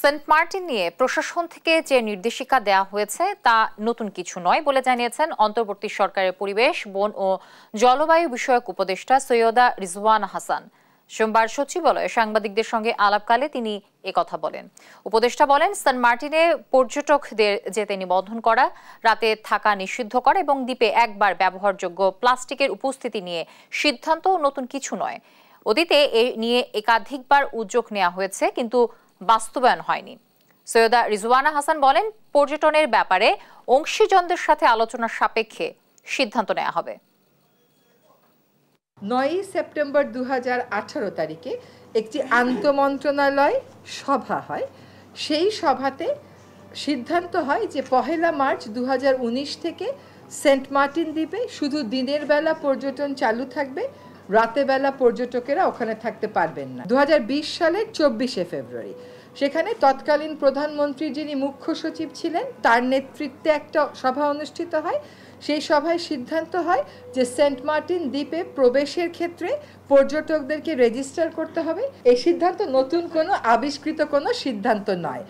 Saint Martin নিয়ে প্রশাসন থেকে যে নির্দেশিকা দেয়া হয়েছে তা নতুন কিছু নয় বলে জানিয়েছেন অন্তর্বর্তী সরকারের পরিবেশ, বন ও জলবায়ু বিষয়ক উপদেষ্টা সৈয়দা রিজওয়ানা হাসান। সোমবার সচিবালয়ে সাংবাদিকদের সঙ্গে আলাপকালে তিনি একথা বলেন। উপদেষ্টা বলেন, সেন্ট মার্টিনে পর্যটকদের যেতে নিবন্ধন করা, রাতে থাকা নিষিদ্ধ করা এবং দ্বীপে একবার ব্যবহারযোগ্য প্লাস্টিকের উপস্থিতি নিয়ে সিদ্ধান্ত নতুন কিছু নয়। অতীতে এ নিয়ে একাধিকবার উদ্যোগ নেওয়া হয়েছে, কিন্তু বাস্তবায়ন হয়নি। সৈয়দা রিজওয়ানা হাসান বলেন, পর্যটনের ব্যাপারে অংশীজনদের সাথে আলোচনা সাপেক্ষে সিদ্ধান্ত নেওয়া হবে। 9 সেপ্টেম্বর 2018 তারিখে একটি আন্তঃমন্ত্রণালয় সভা হয়। সেই সভাতে সিদ্ধান্ত হয় যে 1 মার্চ 2019 থেকে সেন্ট মার্টিন দ্বীপে শুধু দিনের বেলা পর্যটন চালু থাকবে, রাতে বেলা পর্যটকেরা ওখানে থাকতে পারবেন না। 2020 সালের 24 ফেব্রুয়ারি সেখানে তৎকালীন প্রধানমন্ত্রী যিনি মুখ্য সচিব ছিলেন তার নেতৃত্বে একটা সভা অনুষ্ঠিত হয়। সেই সভায় সিদ্ধান্ত হয় যে সেন্ট মার্টিন দ্বীপে প্রবেশের ক্ষেত্রে পর্যটকদেরকে রেজিস্টার করতে হবে। এই সিদ্ধান্ত নতুন কোনো আবিষ্কৃত কোনো সিদ্ধান্ত নয়।